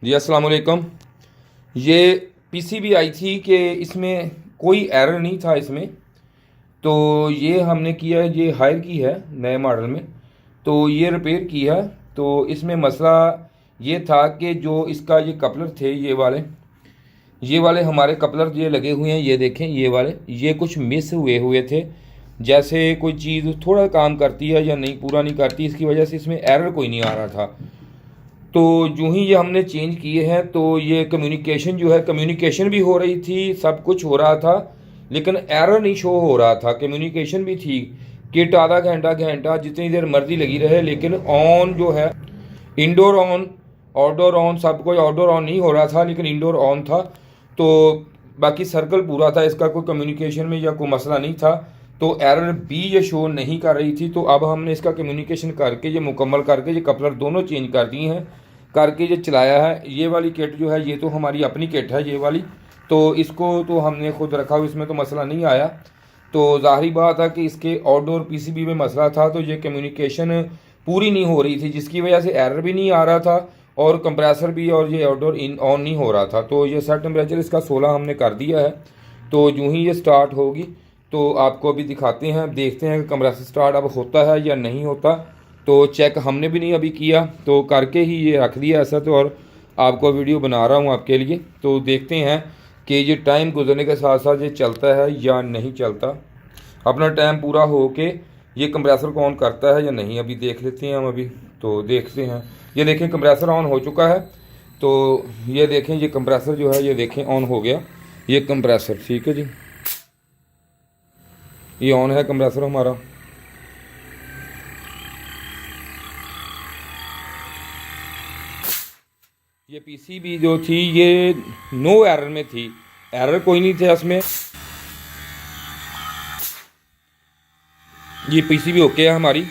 जी अस्सलाम वालेकुम। ये पीसीबी आई थी कि इसमें कोई एरर नहीं था इसमें, तो ये हमने किया, ये हायर की है नए मॉडल में, तो ये रिपेयर किया। तो इसमें मसला ये था कि जो इसका ये कपलर थे, ये वाले हमारे कपलर ये लगे हुए हैं, ये देखें ये वाले, ये कुछ मिस हुए हुए थे। जैसे कोई चीज़ थोड़ा काम करती है या नहीं, पूरा नहीं करती, इसकी वजह से इसमें एरर कोई नहीं आ रहा था। तो यूं ही ये हमने चेंज किए हैं, तो ये कम्युनिकेशन जो है, कम्युनिकेशन भी हो रही थी, सब कुछ हो रहा था, लेकिन एरर नहीं शो हो रहा था। कम्युनिकेशन भी थी, किट आधा घंटा घंटा जितनी देर मर्जी लगी रहे, लेकिन ऑन जो है, इंडोर ऑन आउटडोर ऑन, सब कुछ आउटडोर ऑन नहीं हो रहा था लेकिन इंडोर ऑन था। तो बाकी सर्कल पूरा था, इसका कोई कम्युनिकेशन में या कोई मसला नहीं था। तो एरर भी ये शो नहीं कर रही थी। तो अब हमने इसका कम्युनिकेशन करके, ये मुकम्मल करके, ये कपलर दोनों चेंज कर दिए हैं, करके ये चलाया है। ये वाली किट जो है, ये तो हमारी अपनी किट है ये वाली, तो इसको तो हमने खुद रखा हुआ, इसमें तो मसला नहीं आया। तो ज़ाहिर बात है कि इसके आउटडोर पीसीबी में मसला था, तो ये कम्युनिकेशन पूरी नहीं हो रही थी, जिसकी वजह से एरर भी नहीं आ रहा था और कंप्रेसर भी और ये आउटडोर इन ऑन नहीं हो रहा था। तो ये सेट टेम्परेचर इसका 16 हमने कर दिया है। तो यूँ ही ये स्टार्ट होगी तो आपको अभी दिखाते हैं, देखते हैं कि कंप्रेसर स्टार्ट अब होता है या नहीं होता। तो चेक हमने भी नहीं अभी किया, तो करके ही ये रख दिया ऐसा। तो और आपको वीडियो बना रहा हूँ आपके लिए, तो देखते हैं कि ये टाइम गुजरने के साथ साथ ये चलता है या नहीं चलता। अपना टाइम पूरा हो के ये कंप्रेसर को ऑन करता है या नहीं, अभी देख लेते हैं हम। अभी तो देखते हैं, ये देखें कंप्रेसर ऑन हो चुका है। तो ये देखें, ये कंप्रेसर जो है, ये देखें ऑन हो गया ये कंप्रेसर, ठीक है जी, ये ऑन है कंप्रेसर हमारा। ये पीसीबी जो थी ये नो एरर में थी, एरर कोई नहीं थे इसमें। ये पीसीबी ओके है हमारी।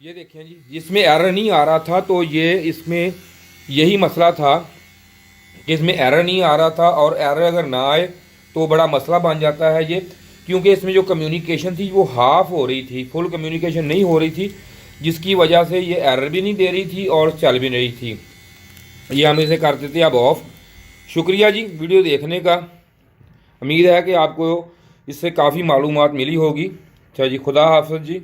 ये देखें जी, जिसमें एरर नहीं आ रहा था, तो ये इसमें यही मसला था कि इसमें एरर नहीं आ रहा था, और एरर अगर ना आए तो बड़ा मसला बन जाता है ये, क्योंकि इसमें जो कम्युनिकेशन थी वो हाफ हो रही थी, फुल कम्युनिकेशन नहीं हो रही थी, जिसकी वजह से ये एरर भी नहीं दे रही थी और चल भी नहीं थी। ये हम इसे कर देते अब ऑफ। शुक्रिया जी वीडियो देखने का, उम्मीद है कि आपको इससे काफ़ी मालूमात मिली होगी। अच्छा जी, खुदा हाफ़िज़ जी।